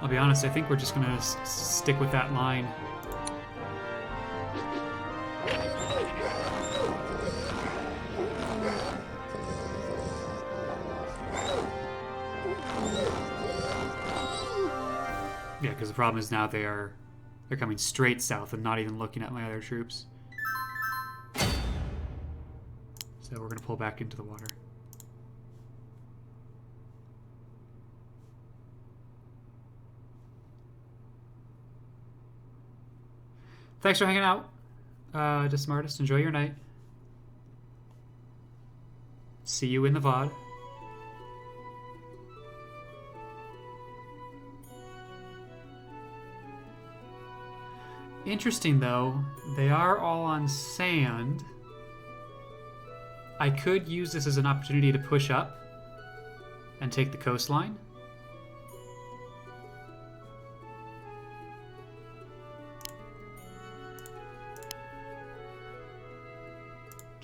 I'll be honest, I think we're just going to stick with that line. Yeah, because the problem is now they're coming straight south and not even looking at my other troops. So we're going to pull back into the water. Thanks for hanging out. Just smartest. Enjoy your night. See you in the VOD. Interesting though, they are all on sand. I could use this as an opportunity to push up and take the coastline.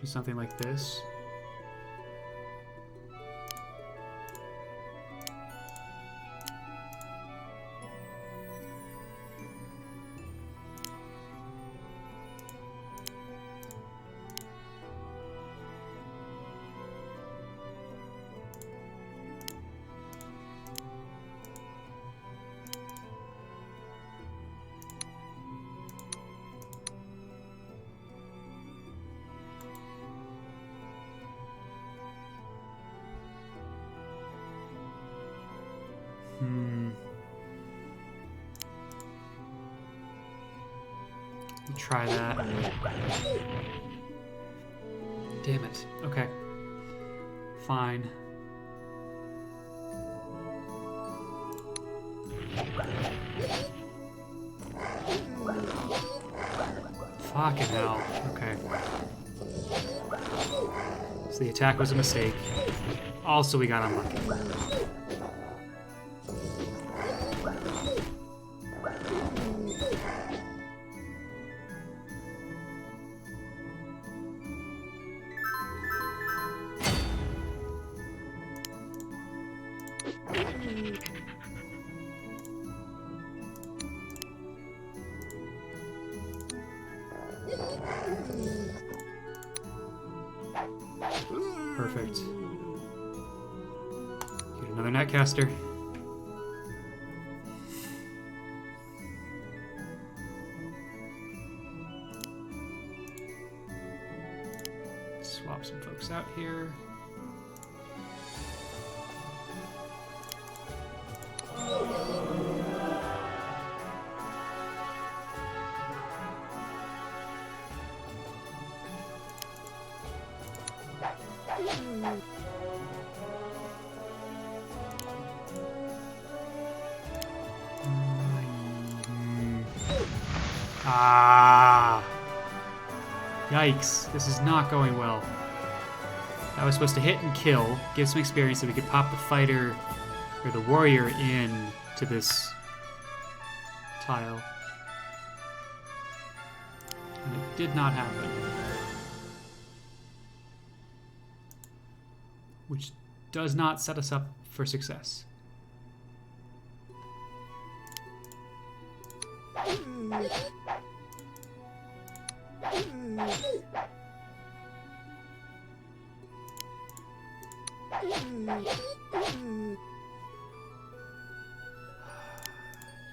Do something like this. Try that. Damn it. Okay. Fine. Fucking hell. Okay. So the attack was a mistake. Also, we got unlucky. Perfect. Get another netcaster. Swap some folks out here. Ah! Yikes, this is not going well. That was supposed to hit and kill, give some experience so we could pop the fighter or the warrior in to this tile. And it did not happen. Which does not set us up for success.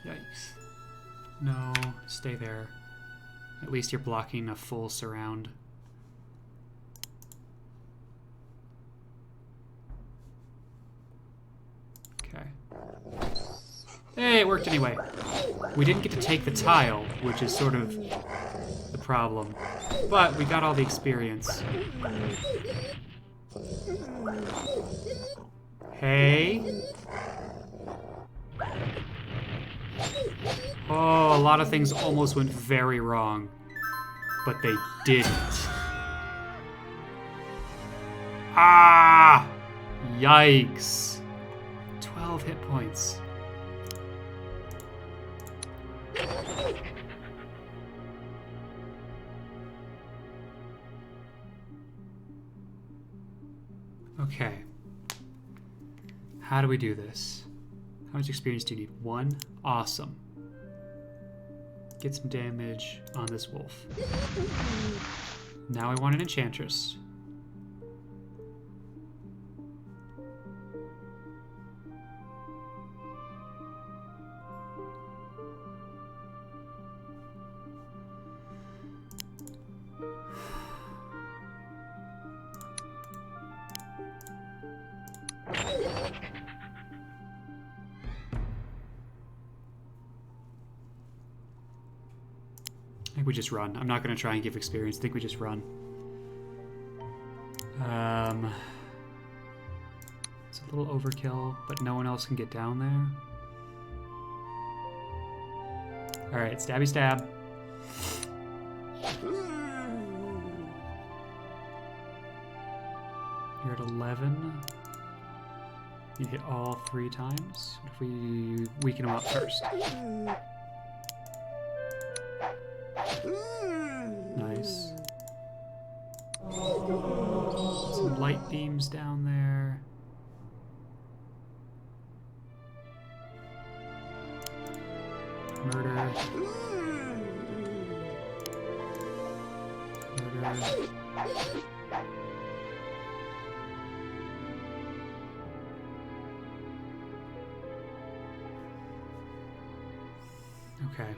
Yikes. No, stay there. At least you're blocking a full surround. Okay. Hey, it worked anyway. We didn't get to take the tile, which is sort of the problem. But we got all the experience. Hey. Oh, a lot of things almost went very wrong. But they didn't. Ah! Yikes. 12 hit points. Okay. How do we do this? How much experience do you need? 1? Awesome. Get some damage on this wolf. Now I want an enchantress. I think we just run. I'm not going to try and give experience. I think we just run. It's a little overkill, but no one else can get down there. Alright, stabby stab. You're at 11. You hit all 3 times. What if we weaken them up first? Nice. Some light beams down there. Murder. Murder. Okay.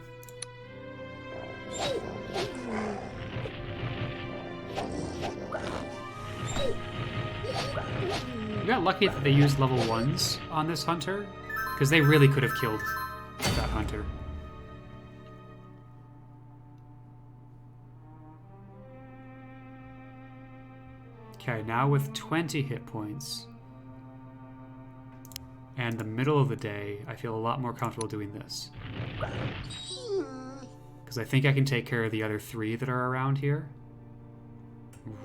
We got lucky that they used level 1s on this hunter, because they really could have killed that hunter. Okay, now with 20 hit points and the middle of the day, I feel a lot more comfortable doing this. Because I think I can take care of the other 3 that are around here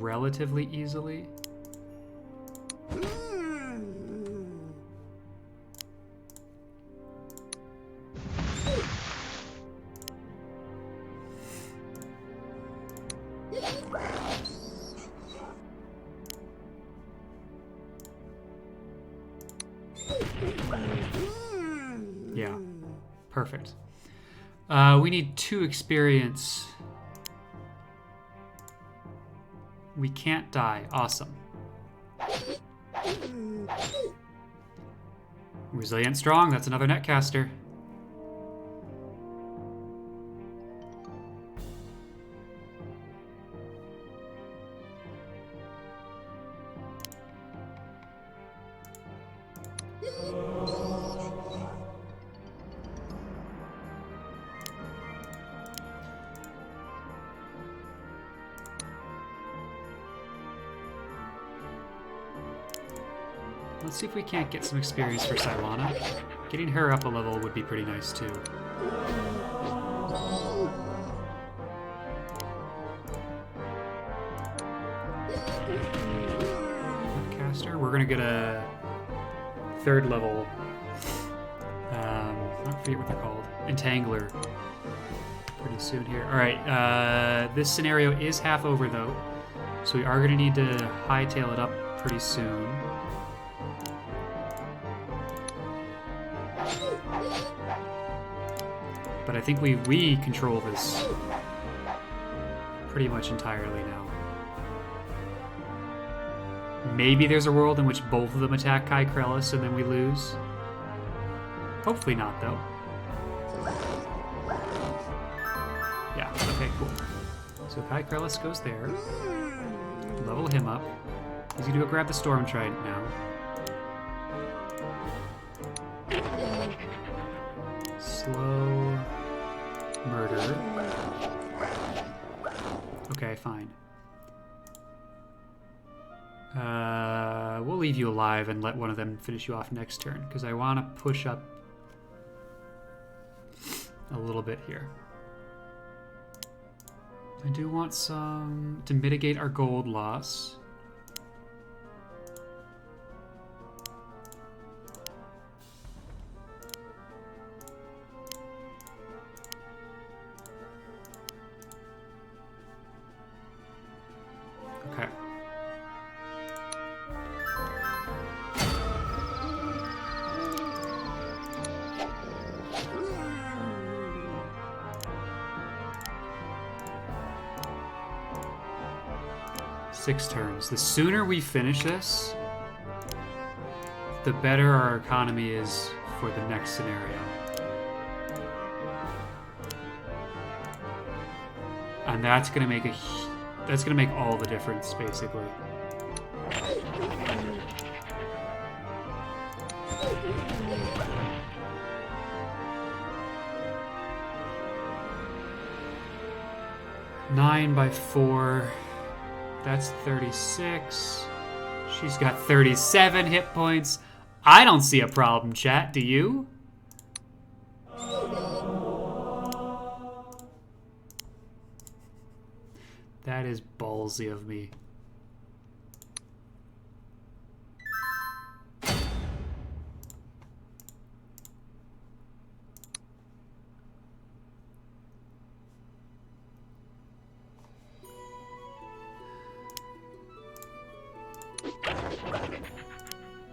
relatively easily. Yeah, perfect. We need 2 experience. We can't die. Awesome. Resilient strong. That's another netcaster. Let's see if we can't get some experience for Cylana. Getting her up a level would be pretty nice too. Caster, we're gonna get a 3rd level. I forget what they're called. Entangler. Pretty soon here. All right. This scenario is half over though, so we are gonna need to hightail it up pretty soon. But I think we control this pretty much entirely now. Maybe there's a world in which both of them attack Kai Krellis and then we lose. Hopefully not, though. Yeah, okay, cool. So Kai Krellis goes there. Level him up. He's gonna go grab the Storm Trident now. Slow murder. Okay, fine. We'll leave you alive and let one of them finish you off next turn, because I want to push up a little bit here. I do want some to mitigate our gold loss. Okay. Six turns. The sooner we finish this, the better our economy is for the next scenario. And that's gonna make all the difference, basically. 9 by 4. That's 36. She's got 37 hit points. I don't see a problem, chat. Do you? That is ballsy of me.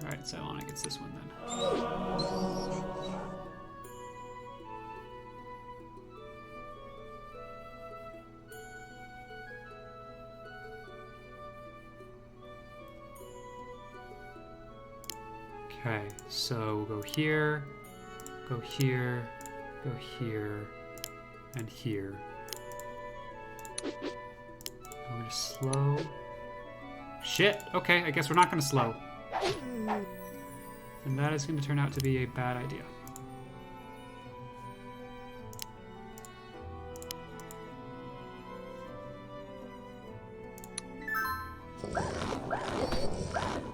Alright, so Anna gets this one then. Okay, so we'll go here, go here, go here, and here. I'm gonna slow. Shit, okay, I guess we're not gonna slow. And that is going to turn out to be a bad idea.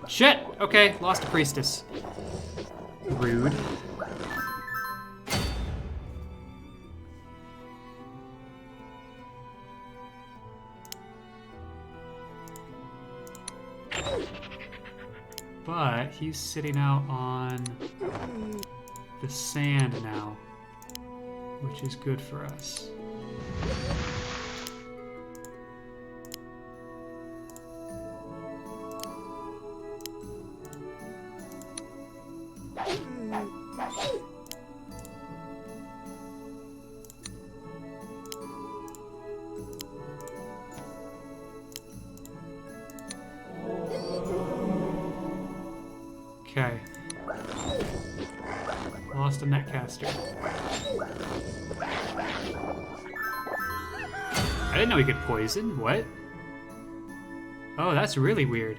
Shit! Okay, lost a priestess. Rude. But he's sitting out on the sand now, which is good for us. Okay. Lost a netcaster. I didn't know he could poison. What? Oh, that's really weird.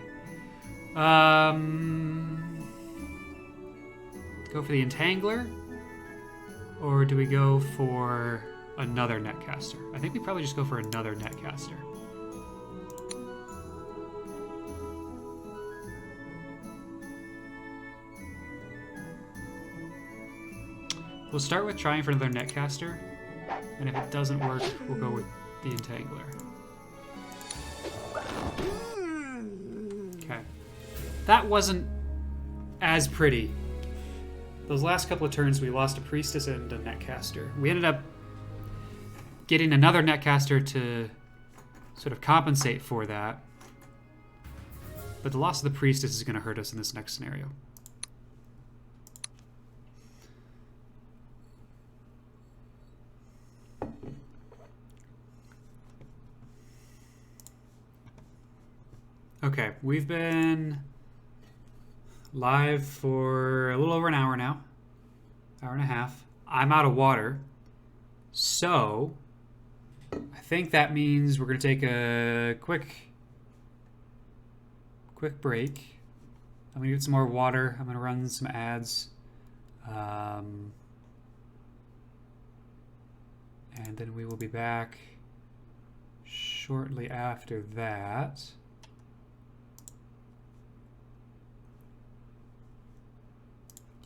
Go for the Entangler? Or do we go for another netcaster? I think we probably just go for another netcaster. We'll start with trying for another netcaster, and if it doesn't work, we'll go with the Entangler. Okay. That wasn't as pretty. Those last couple of turns, we lost a Priestess and a netcaster. We ended up getting another netcaster to sort of compensate for that. But the loss of the Priestess is going to hurt us in this next scenario. Okay, we've been live for a little over an hour now. Hour and a half. I'm out of water. So, I think that means we're going to take a quick break. I'm going to get some more water. I'm going to run some ads. And then we will be back shortly after that.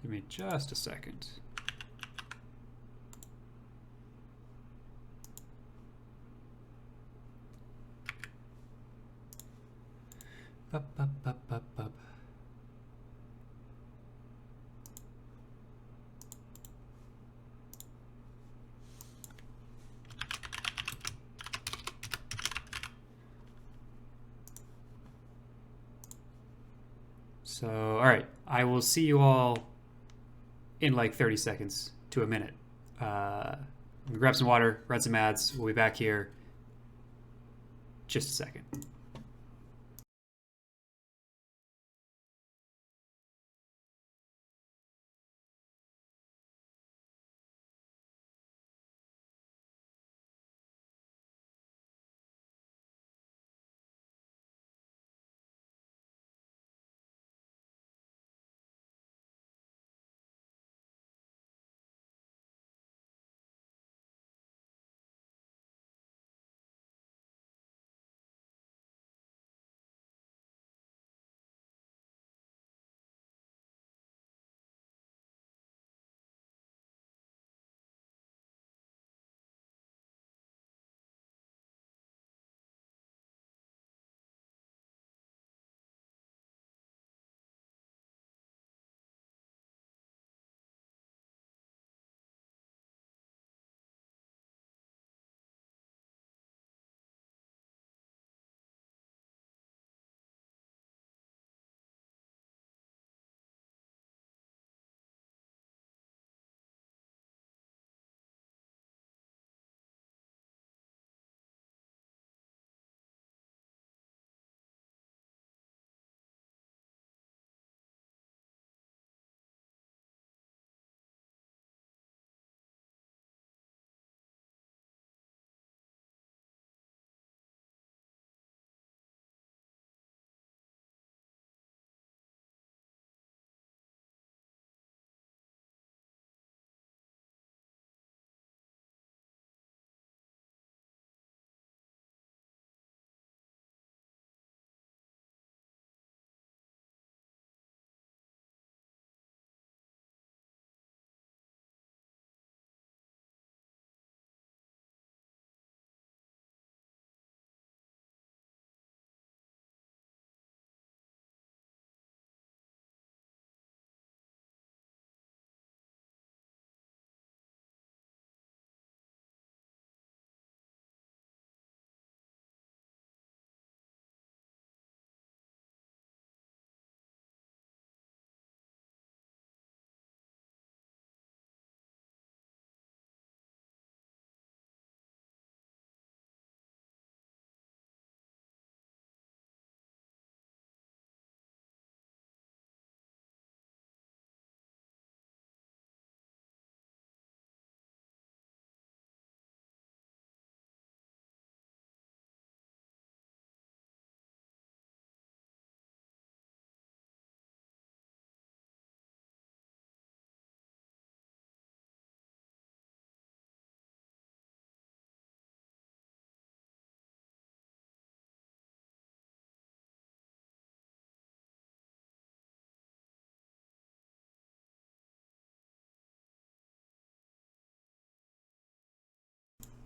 Give me just a second. Bup, bup, bup, bup, bup. So, all right, I will see you all in like 30 seconds to a minute. I'm gonna grab some water, run some ads. We'll be back here just a second.